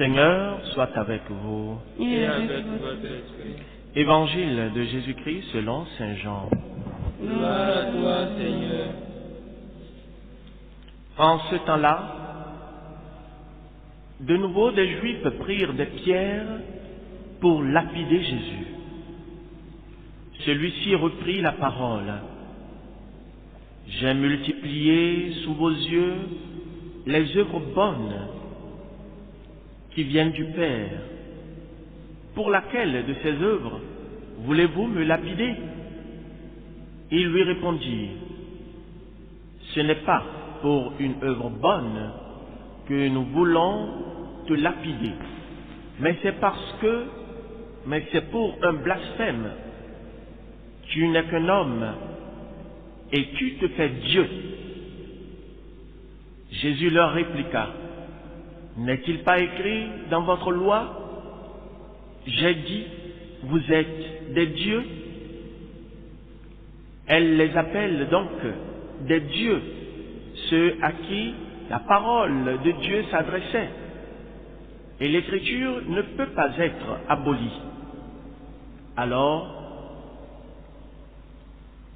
Seigneur soit avec vous. Et avec votre esprit. Évangile de Jésus-Christ selon saint Jean. Gloire à toi, Seigneur. En ce temps-là, de nouveau des Juifs prirent des pierres pour lapider Jésus. Celui-ci reprit la parole. J'ai multiplié sous vos yeux les œuvres bonnes qui viennent du Père. Pour laquelle de ces œuvres voulez-vous me lapider? Ils lui répondirent, ce n'est pas pour une œuvre bonne que nous voulons te lapider, mais c'est pour un blasphème. Tu n'es qu'un homme et tu te fais Dieu. Jésus leur répliqua, n'est-il pas écrit dans votre loi? J'ai dit, vous êtes des dieux. Elle les appelle donc des dieux, ceux à qui la parole de Dieu s'adressait. Et l'écriture ne peut pas être abolie.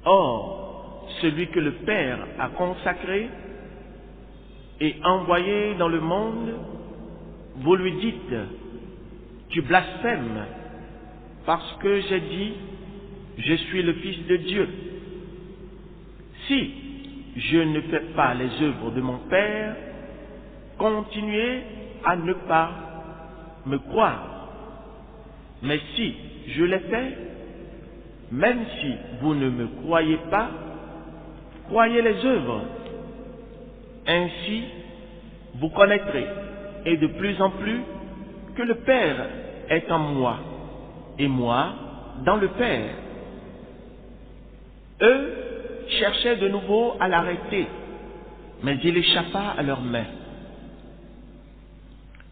Or, celui que le Père a consacré et envoyé dans le monde, vous lui dites, tu blasphèmes, parce que j'ai dit, je suis le Fils de Dieu. Si je ne fais pas les œuvres de mon Père, continuez à ne pas me croire. Mais si je les fais, même si vous ne me croyez pas, croyez les œuvres. Ainsi, vous connaîtrez, et de plus en plus, que le Père est en moi, et moi dans le Père. Eux cherchaient de nouveau à l'arrêter, mais il échappa à leurs mains.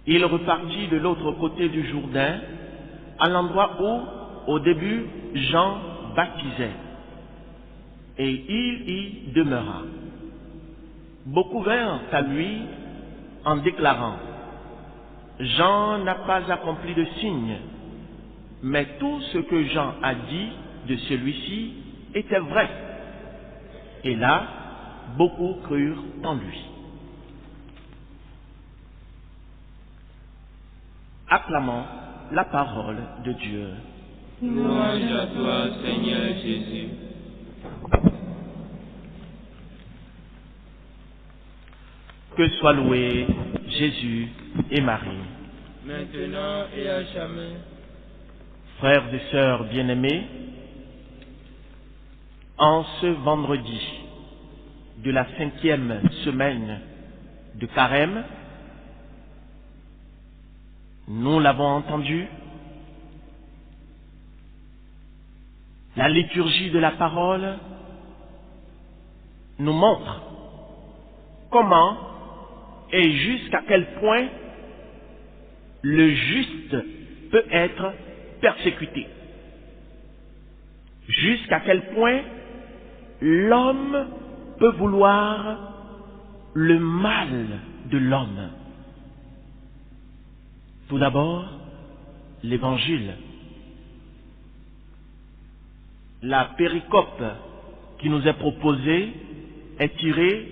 Il repartit de l'autre côté du Jourdain, à l'endroit où, au début, Jean baptisait, et il y demeura. Beaucoup vinrent à lui en déclarant, Jean n'a pas accompli de signe, mais tout ce que Jean a dit de celui-ci était vrai. Et là, beaucoup crurent en lui. Acclamons la parole de Dieu. Louange à toi, Seigneur Jésus. Que soient loués Jésus et Marie. Maintenant et à jamais. Frères et sœurs bien-aimés, en ce vendredi de la 5e semaine de Carême, nous l'avons entendu, la liturgie de la parole nous montre comment et jusqu'à quel point le juste peut être persécuté. Jusqu'à quel point l'homme peut vouloir le mal de l'homme. Tout d'abord, l'Évangile. La péricope qui nous est proposée est tirée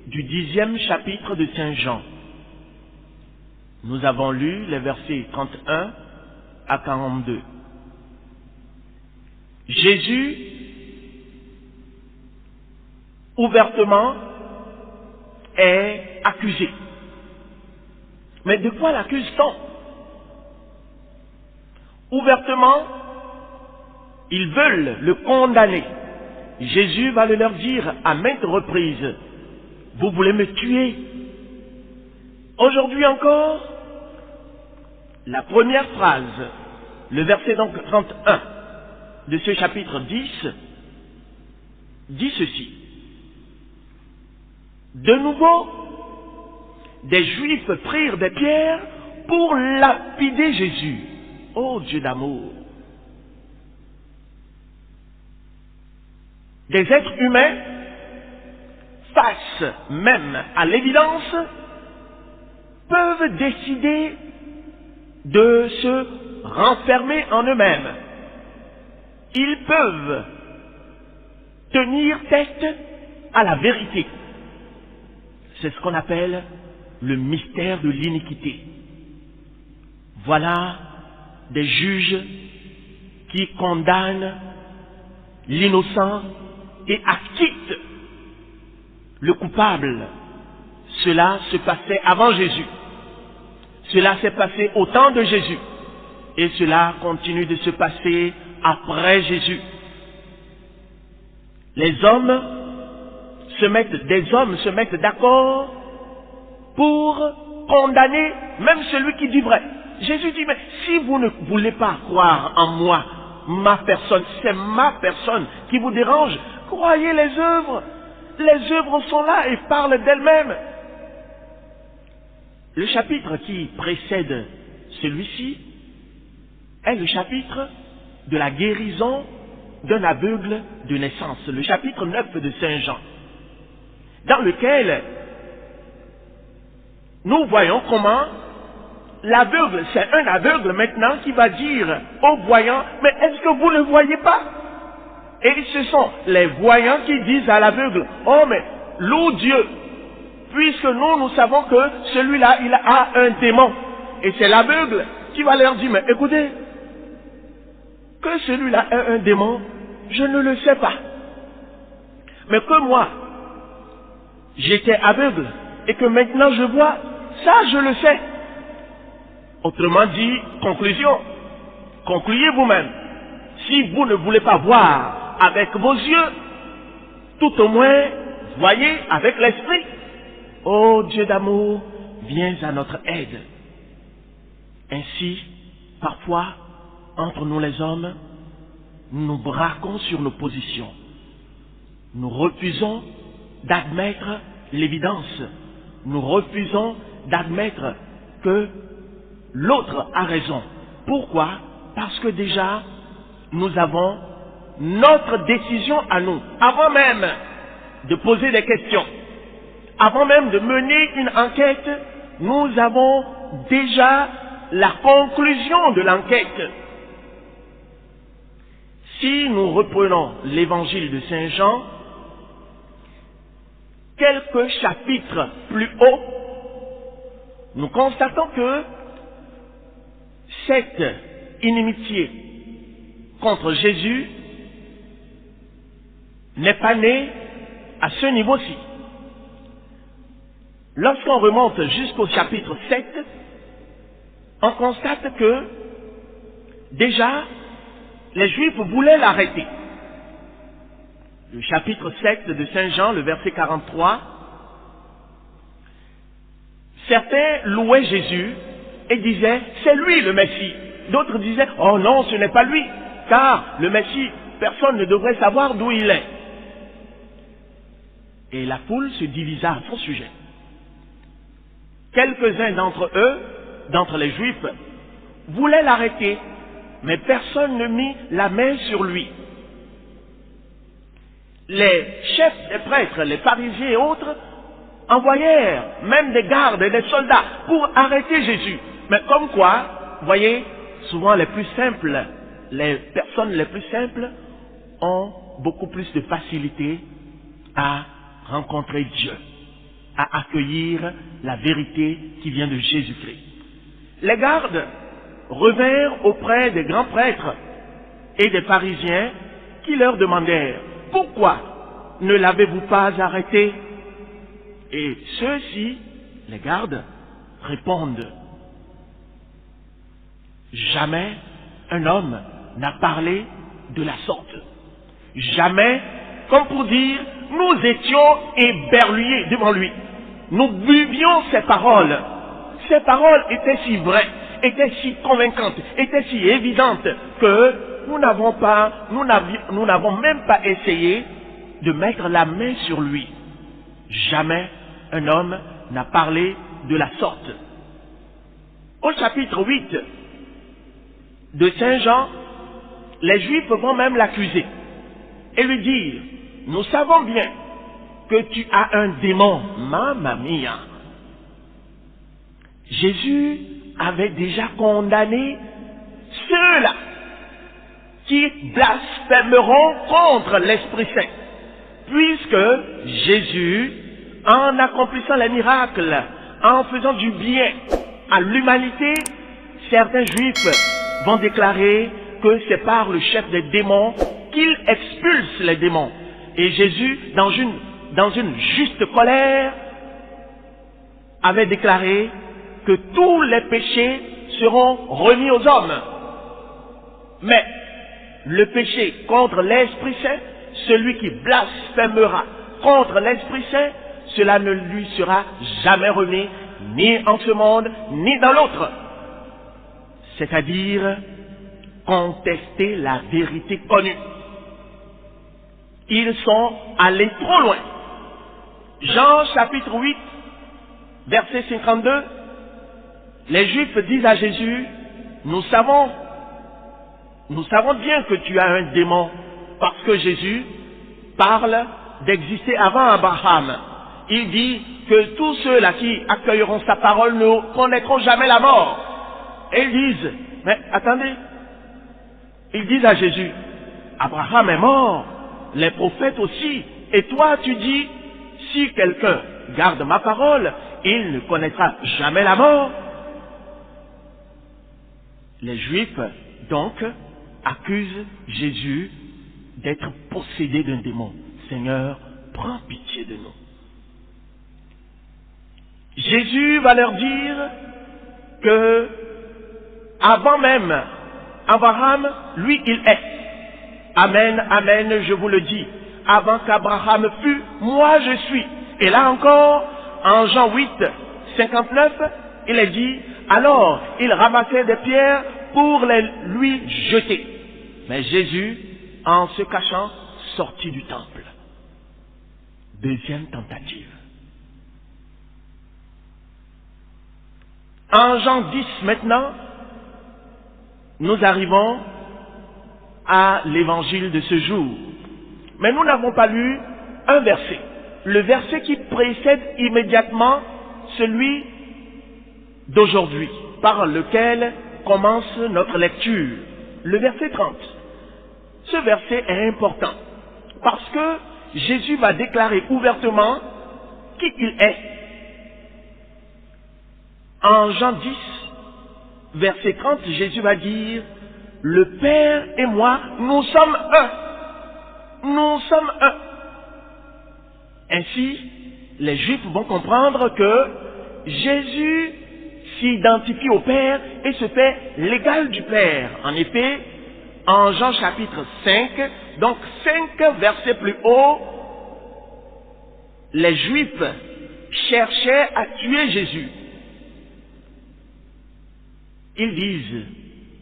du 10e chapitre de Saint Jean. Nous avons lu les versets 31 à 42. Jésus, ouvertement, est accusé. Mais de quoi l'accuse-t-on? Ouvertement, ils veulent le condamner. Jésus va le leur dire à maintes reprises, vous voulez me tuer? Aujourd'hui encore, la première phrase, le verset donc 31 de ce chapitre 10, dit ceci. De nouveau, des Juifs prirent des pierres pour lapider Jésus. Oh Dieu d'amour! Des êtres humains, face même à l'évidence, peuvent décider de se renfermer en eux-mêmes. Ils peuvent tenir tête à la vérité. C'est ce qu'on appelle le mystère de l'iniquité. Voilà des juges qui condamnent l'innocent et acquittent le coupable. Cela se passait avant Jésus. Cela s'est passé au temps de Jésus. Et cela continue de se passer après Jésus. Des hommes se mettent d'accord pour condamner même celui qui dit vrai. Jésus dit, mais si vous ne voulez pas croire en moi, ma personne, c'est ma personne qui vous dérange, croyez les œuvres. Les œuvres sont là et parlent d'elles-mêmes. Le chapitre qui précède celui-ci est le chapitre de la guérison d'un aveugle de naissance, le chapitre 9 de Saint Jean, dans lequel nous voyons comment l'aveugle, c'est un aveugle maintenant qui va dire aux voyants, mais est-ce que vous ne voyez pas? Et ce sont les voyants qui disent à l'aveugle, oh mais loue Dieu, puisque nous savons que celui-là, il a un démon. Et c'est l'aveugle qui va leur dire, mais écoutez, que celui-là ait un démon, je ne le sais pas. Mais que moi, j'étais aveugle et que maintenant je vois, ça je le sais. Autrement dit, conclusion, concluez vous-même. Si vous ne voulez pas voir avec vos yeux, tout au moins, voyez avec l'esprit. Ô Dieu d'amour, viens à notre aide. Ainsi, parfois, entre nous les hommes, nous nous braquons sur nos positions. Nous refusons d'admettre l'évidence. Nous refusons d'admettre que l'autre a raison. Pourquoi? Parce que déjà, nous avons notre décision à nous, avant même de poser des questions, avant même de mener une enquête, nous avons déjà la conclusion de l'enquête. Si nous reprenons l'évangile de Saint Jean, quelques chapitres plus haut, nous constatons que cette inimitié contre Jésus n'est pas née à ce niveau-ci. Lorsqu'on remonte jusqu'au chapitre 7, on constate que déjà les Juifs voulaient l'arrêter. Le chapitre 7 de Saint Jean, le verset 43, certains louaient Jésus et disaient, c'est lui le Messie. D'autres disaient, oh non, ce n'est pas lui, car le Messie, personne ne devrait savoir d'où il est. Et la foule se divisa à son sujet. Quelques-uns d'entre eux, d'entre les Juifs, voulaient l'arrêter, mais personne ne mit la main sur lui. Les chefs des prêtres, les pharisiens et autres, envoyèrent même des gardes et des soldats pour arrêter Jésus. Mais comme quoi, voyez, souvent les plus simples, les personnes les plus simples ont beaucoup plus de facilité à rencontrer Dieu, à accueillir la vérité qui vient de Jésus-Christ. Les gardes revinrent auprès des grands prêtres et des pharisiens qui leur demandèrent, pourquoi ne l'avez-vous pas arrêté? Et ceux-ci, les gardes, répondent, jamais un homme n'a parlé de la sorte. Jamais, comme pour dire, nous étions éberlués devant lui. Nous buvions ses paroles. Ces paroles étaient si vraies, étaient si convaincantes, étaient si évidentes que nous n'avons même pas essayé de mettre la main sur lui. Jamais un homme n'a parlé de la sorte. Au chapitre 8 de Saint Jean, les Juifs vont même l'accuser et lui dire, nous savons bien que tu as un démon, mamma mia. Jésus avait déjà condamné ceux-là qui blasphémeront contre l'Esprit Saint, puisque Jésus, en accomplissant les miracles, en faisant du bien à l'humanité, certains Juifs vont déclarer que c'est par le chef des démons qu'il expulse les démons. Et Jésus, dans une juste colère, avait déclaré que tous les péchés seront remis aux hommes. Mais le péché contre l'Esprit Saint, celui qui blasphémera contre l'Esprit Saint, cela ne lui sera jamais remis, ni en ce monde, ni dans l'autre. C'est-à-dire contester la vérité connue. Ils sont allés trop loin. Jean chapitre 8, verset 52, les Juifs disent à Jésus, nous savons bien que tu as un démon, parce que Jésus parle d'exister avant Abraham. Il dit que tous ceux-là qui accueilleront sa parole ne connaîtront jamais la mort. Et ils disent, mais attendez, ils disent à Jésus, Abraham est mort, les prophètes aussi, et toi tu dis, si quelqu'un garde ma parole, il ne connaîtra jamais la mort. Les Juifs, donc, accusent Jésus d'être possédé d'un démon. Seigneur, prends pitié de nous. Jésus va leur dire que, avant même Abraham, lui, il est. Amen, amen, je vous le dis. Avant qu'Abraham fût, moi je suis. Et là encore, en Jean 8, 59, il est dit, alors il ramassait des pierres pour les lui jeter. Mais Jésus, en se cachant, sortit du temple. Deuxième tentative. En Jean 10 maintenant, nous arrivons à l'évangile de ce jour. Mais nous n'avons pas lu un verset. Le verset qui précède immédiatement celui d'aujourd'hui, par lequel commence notre lecture. Le verset 30. Ce verset est important parce que Jésus va déclarer ouvertement qui il est. En Jean 10, verset 30, Jésus va dire, le Père et moi, nous sommes un. Nous sommes un. Ainsi, les Juifs vont comprendre que Jésus s'identifie au Père et se fait l'égal du Père. En effet, en Jean chapitre 5, donc 5 versets plus haut, les Juifs cherchaient à tuer Jésus. Ils disent,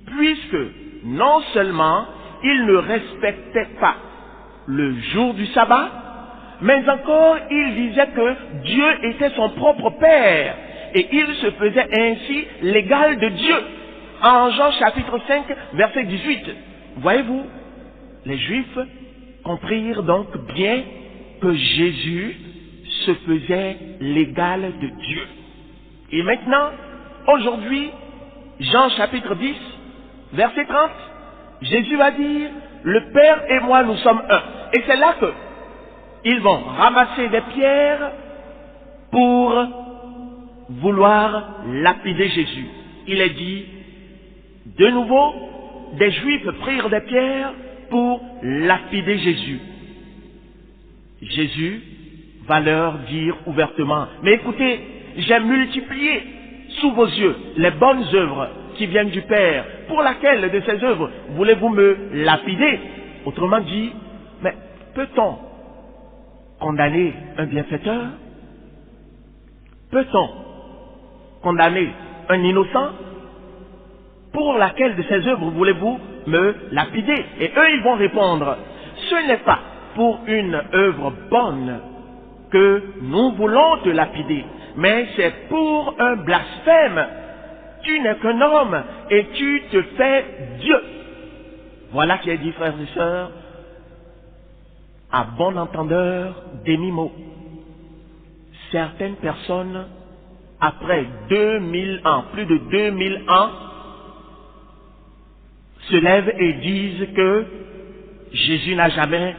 puisque non seulement il ne respectait pas le jour du sabbat, mais encore il disait que Dieu était son propre Père et il se faisait ainsi l'égal de Dieu. En Jean chapitre 5, verset 18, voyez-vous, les Juifs comprirent donc bien que Jésus se faisait l'égal de Dieu. Et maintenant, aujourd'hui, Jean chapitre 10, verset 30, Jésus va dire, le Père et moi nous sommes un. Et c'est là que ils vont ramasser des pierres pour vouloir lapider Jésus. Il est dit, de nouveau, des Juifs prirent des pierres pour lapider Jésus. Jésus va leur dire ouvertement, mais écoutez, j'ai multiplié sous vos yeux les bonnes œuvres qui viennent du Père. Pour laquelle de ces œuvres voulez-vous me lapider? Autrement dit, mais peut-on condamner un bienfaiteur? Peut-on condamner un innocent? Pour laquelle de ces œuvres voulez-vous me lapider? Et eux, ils vont répondre, ce n'est pas pour une œuvre bonne que nous voulons te lapider, mais c'est pour un blasphème. Tu n'es qu'un homme et tu te fais Dieu. Voilà qui est dit, frères et sœurs, à bon entendeur, demi-mot. Certaines personnes après 2000 ans, plus de 2000 ans, se lèvent et disent que Jésus n'a jamais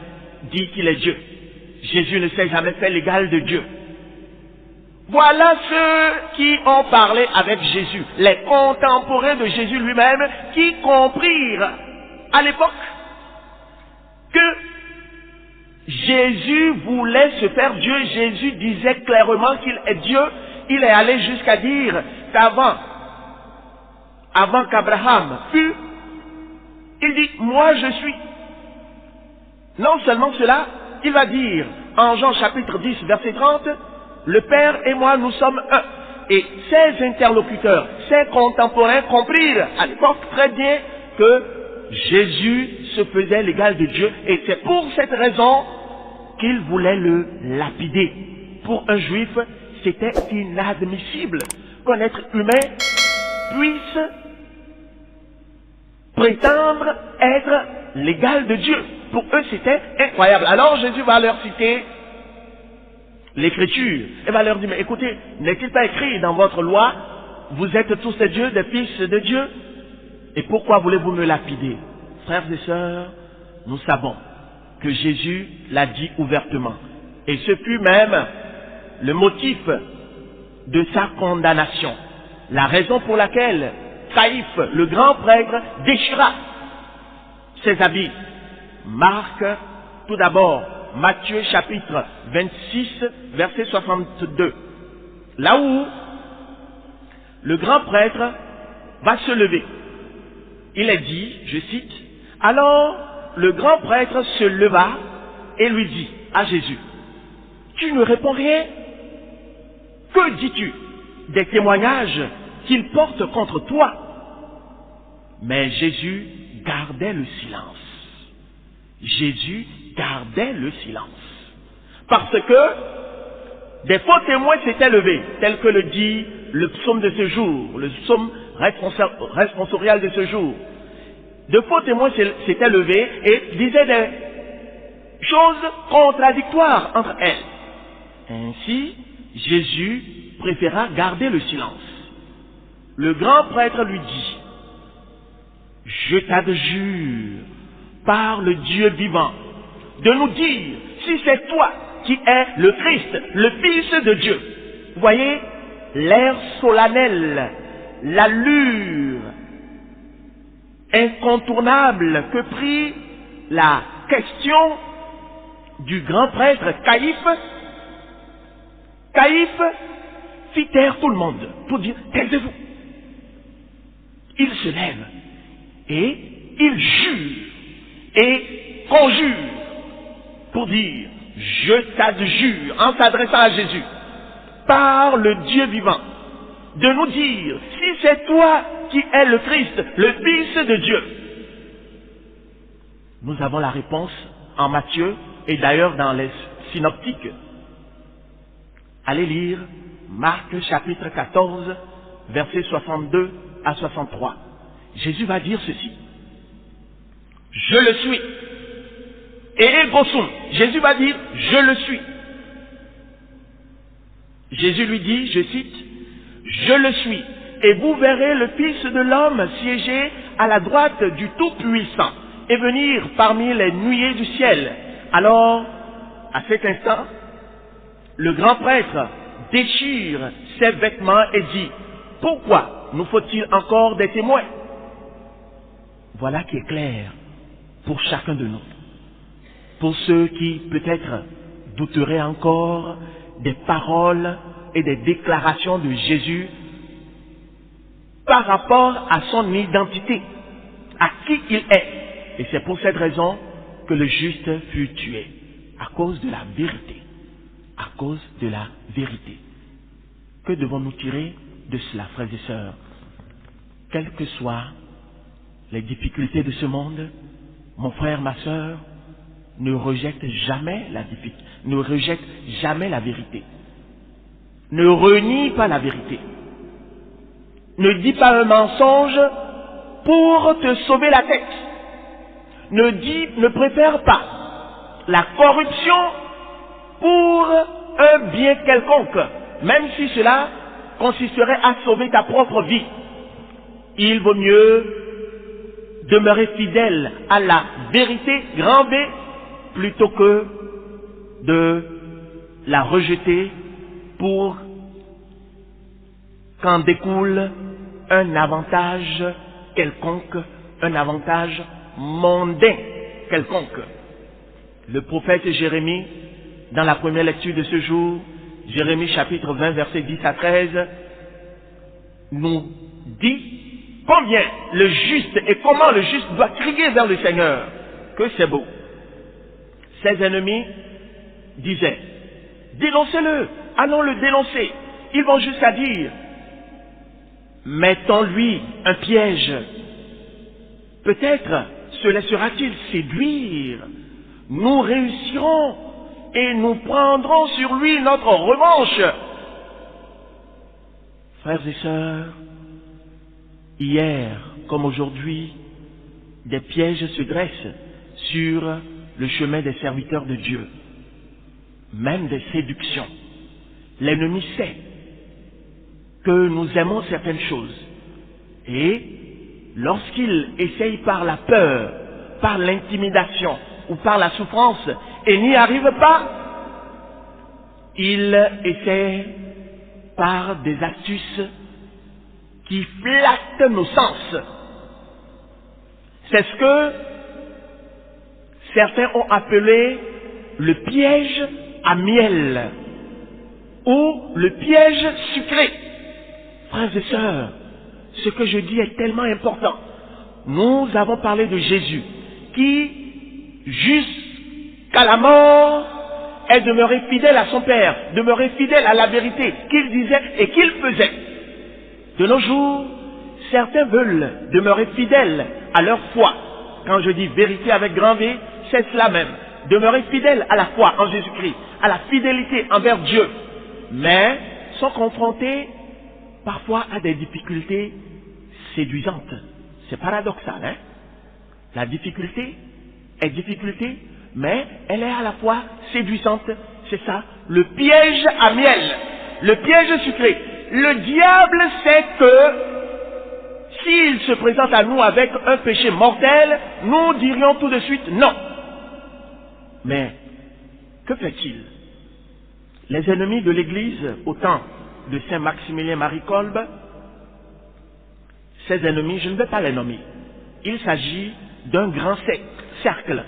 dit qu'il est Dieu. Jésus ne s'est jamais fait l'égal de Dieu. Voilà ceux qui ont parlé avec Jésus, les contemporains de Jésus lui-même, qui comprirent à l'époque que Jésus voulait se faire Dieu. Jésus disait clairement qu'il est Dieu. Il est allé jusqu'à dire qu'avant qu'Abraham fût, il dit, moi je suis. Non seulement cela, il va dire en Jean chapitre 10 verset 30, le Père et moi nous sommes un. Et ses interlocuteurs, ses contemporains comprirent à l'époque très bien que Jésus se faisait l'égal de Dieu, et c'est pour cette raison qu'il voulait le lapider. Pour un juif, c'était inadmissible qu'un être humain puisse prétendre être l'égal de Dieu. Pour eux, c'était incroyable. Alors Jésus va leur citer l'Écriture et va leur dire, mais écoutez, n'est-il pas écrit dans votre loi, vous êtes tous des dieux, des fils de Dieu? Et pourquoi voulez-vous me lapider? Frères et sœurs, nous savons que Jésus l'a dit ouvertement. Et ce fut même le motif de sa condamnation. La raison pour laquelle Caïphe, le grand prêtre, déchira ses habits. Marc, tout d'abord, Matthieu chapitre 26, verset 62. Là où le grand prêtre va se lever. Il est dit, je cite, « Alors le grand prêtre se leva et lui dit à Jésus, « Tu ne réponds rien? Que dis-tu des témoignages qu'il porte contre toi ?» Mais Jésus gardait le silence. Jésus gardait le silence. Parce que des faux témoins s'étaient levés, tel que le dit le psaume de ce jour, le psaume responsorial de ce jour. De faux témoins s'étaient levés et disaient des choses contradictoires entre elles. Ainsi, Jésus préféra garder le silence. Le grand prêtre lui dit, « Je t'adjure par le Dieu vivant de nous dire si c'est toi qui es le Christ, le Fils de Dieu. » Vous voyez l'air solennel, l'allure incontournable que prit la question du grand prêtre Caïphe. Caïphe fit taire tout le monde pour dire « Taisez-vous ». Il se lève et il jure et conjure pour dire « Je t'adjure » en s'adressant à Jésus par le Dieu vivant de nous dire si c'est toi qui es le Christ, le Fils de Dieu. Nous avons la réponse en Matthieu et d'ailleurs dans les synoptiques. Allez lire Marc chapitre 14, versets 62 à 63. Jésus va dire ceci. Je le suis. Et ego sum. Jésus va dire, je le suis. Jésus lui dit, je cite, je le suis. Et vous verrez le Fils de l'homme siéger à la droite du Tout-Puissant et venir parmi les nuées du ciel. Alors, à cet instant, le grand prêtre déchire ses vêtements et dit, pourquoi nous faut-il encore des témoins? Voilà qui est clair pour chacun de nous. Pour ceux qui peut-être douteraient encore des paroles et des déclarations de Jésus par rapport à son identité, à qui il est. Et c'est pour cette raison que le juste fut tué, à cause de la vérité. À cause de la vérité. Que devons-nous tirer de cela, frères et sœurs? Quelles que soient les difficultés de ce monde, mon frère, ma sœur, ne rejette jamais la vérité. Ne renie pas la vérité. Ne dis pas un mensonge pour te sauver la tête. Ne préfère pas la corruption pour un bien quelconque, même si cela consisterait à sauver ta propre vie. Il vaut mieux demeurer fidèle à la vérité, grand V, plutôt que de la rejeter pour qu'en découle un avantage quelconque, un avantage mondain quelconque. Le prophète Jérémie, dans la première lecture de ce jour, Jérémie chapitre 20, versets 10 à 13, nous dit combien le juste et comment le juste doit crier vers le Seigneur, que c'est beau. Ses ennemis disaient, dénoncez-le, allons le dénoncer. Ils vont jusqu'à dire, mettons-lui un piège. Peut-être se laissera-t-il séduire. Nous réussirons et nous prendrons sur lui notre revanche. Frères et sœurs, hier comme aujourd'hui, des pièges se dressent sur le chemin des serviteurs de Dieu, même des séductions. L'ennemi sait que nous aimons certaines choses et lorsqu'il essaye par la peur, par l'intimidation ou par la souffrance et n'y arrive pas, il essaie par des astuces qui flattent nos sens. C'est ce que certains ont appelé le piège à miel ou le piège sucré. Frères et sœurs, ce que je dis est tellement important. Nous avons parlé de Jésus qui, jusqu'à la mort, est demeuré fidèle à son Père, demeuré fidèle à la vérité qu'il disait et qu'il faisait. De nos jours, certains veulent demeurer fidèles à leur foi. Quand je dis vérité avec grand V, c'est cela même. Demeurer fidèles à la foi en Jésus-Christ, à la fidélité envers Dieu, mais sont confrontés parfois à des difficultés séduisantes. C'est paradoxal, hein? La difficulté est difficulté, mais elle est à la fois séduisante. C'est ça, le piège à miel, le piège sucré. Le diable sait que s'il se présente à nous avec un péché mortel, nous dirions tout de suite non. Mais que fait-il? Les ennemis de l'Église au temps de Saint Maximilien Marie Kolbe, ces ennemis, je ne vais pas les nommer. Il s'agit d'un grand cercle,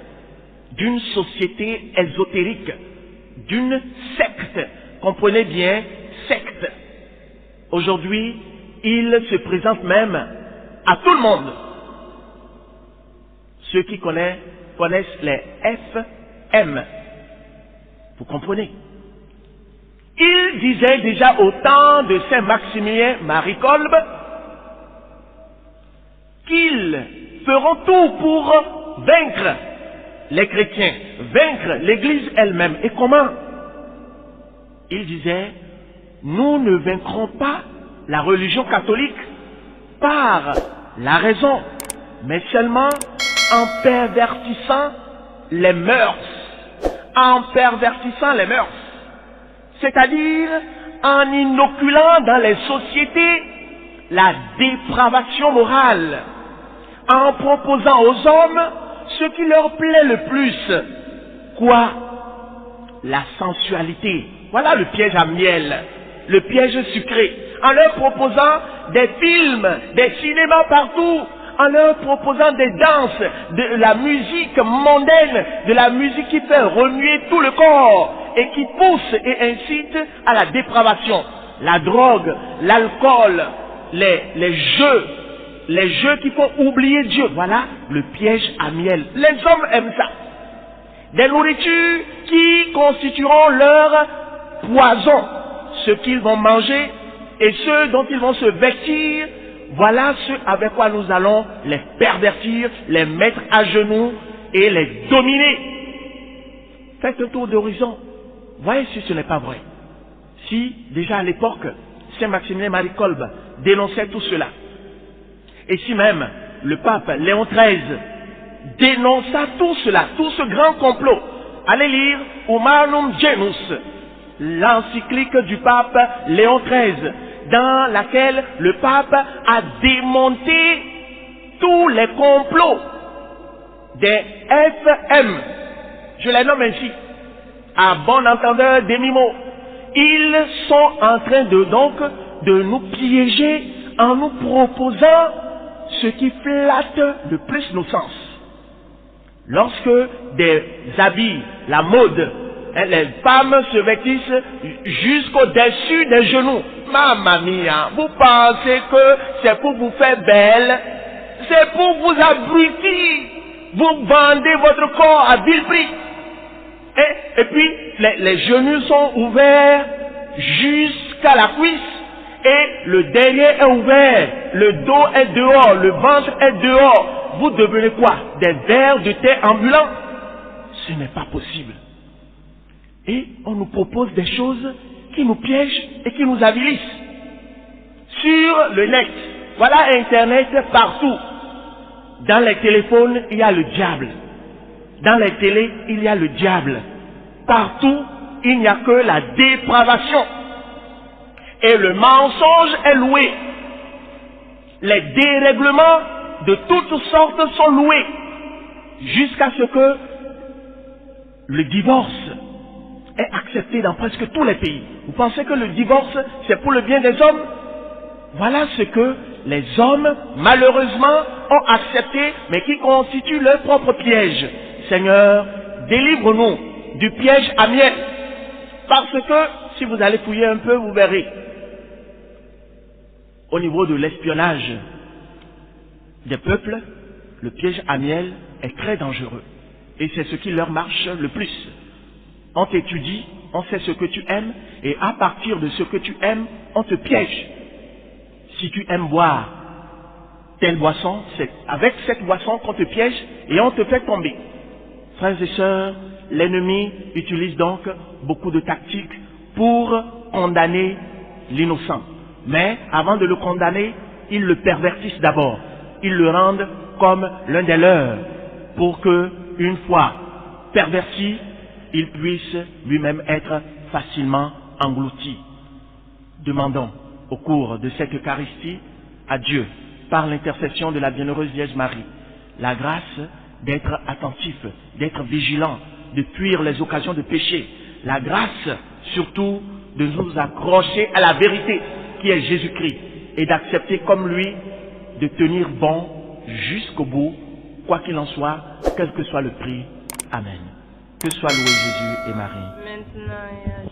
d'une société ésotérique, d'une secte. Comprenez bien, secte. Aujourd'hui, il se présente même à tout le monde. Ceux qui connaissent les FM. Vous comprenez? Il disait déjà au temps de Saint Maximilien Marie Kolbe qu'ils feront tout pour vaincre les chrétiens, vaincre l'Église elle-même. Et comment? Il disait, nous ne vaincrons pas la religion catholique par la raison, mais seulement en pervertissant les mœurs. En pervertissant les mœurs. C'est-à-dire en inoculant dans les sociétés la dépravation morale, en proposant aux hommes ce qui leur plaît le plus. Quoi? La sensualité. Voilà le piège à miel, le piège sucré. En leur proposant des films, des cinémas partout, en leur proposant des danses, de la musique mondaine, de la musique qui fait remuer tout le corps et qui pousse et incite à la dépravation. La drogue, l'alcool, les jeux qui font oublier Dieu. Voilà le piège à miel. Les hommes aiment ça. Des nourritures qui constitueront leur poison, ce qu'ils vont manger et ceux dont ils vont se vêtir. Voilà ce avec quoi nous allons les pervertir, les mettre à genoux et les dominer. Faites un tour d'horizon. Voyez si ce n'est pas vrai. Si, déjà à l'époque, Saint Maximilien Marie Kolbe dénonçait tout cela. Et si même le pape Léon XIII dénonça tout cela, tout ce grand complot. Allez lire Humanum Genus, l'encyclique du pape Léon XIII. dans laquelle le pape a démonté tous les complots des FM. Je les nomme ainsi, à bon entendeur demi-mot. Ils sont en train de nous piéger en nous proposant ce qui flatte le plus nos sens. Lorsque des habits, la mode, les femmes se vêtissent jusqu'au-dessus des genoux. Mamma mia, vous pensez que c'est pour vous faire belle? C'est pour vous abrutir. Vous vendez votre corps à vil prix. Et puis, les genoux sont ouverts jusqu'à la cuisse. Et le derrière est ouvert. Le dos est dehors. Le ventre est dehors. Vous devenez quoi? Des vers de terre ambulants? Ce n'est pas possible. Et on nous propose des choses qui nous piègent et qui nous avilissent. Sur le net, voilà Internet partout. Dans les téléphones, il y a le diable. Dans les télés, il y a le diable. Partout, il n'y a que la dépravation. Et le mensonge est loué. Les dérèglements de toutes sortes sont loués. Jusqu'à ce que le divorce est accepté dans presque tous les pays. Vous pensez que le divorce, c'est pour le bien des hommes? Voilà ce que les hommes, malheureusement, ont accepté, mais qui constitue leur propre piège. Seigneur, délivre-nous du piège à miel. Parce que, si vous allez fouiller un peu, vous verrez. Au niveau de l'espionnage des peuples, le piège à miel est très dangereux. Et c'est ce qui leur marche le plus. On t'étudie, on sait ce que tu aimes, et à partir de ce que tu aimes, on te piège. Si tu aimes boire telle boisson, c'est avec cette boisson qu'on te piège et on te fait tomber. Frères et sœurs, l'ennemi utilise donc beaucoup de tactiques pour condamner l'innocent. Mais avant de le condamner, ils le pervertissent d'abord. Ils le rendent comme l'un des leurs pour que, une fois perverti, il puisse lui-même être facilement englouti. Demandons au cours de cette Eucharistie à Dieu, par l'intercession de la bienheureuse Vierge Marie, la grâce d'être attentif, d'être vigilant, de fuir les occasions de péché, la grâce surtout de nous accrocher à la vérité qui est Jésus-Christ et d'accepter comme lui de tenir bon jusqu'au bout, quoi qu'il en soit, quel que soit le prix. Amen. Que soit loué Jésus et Marie. Maintenant et à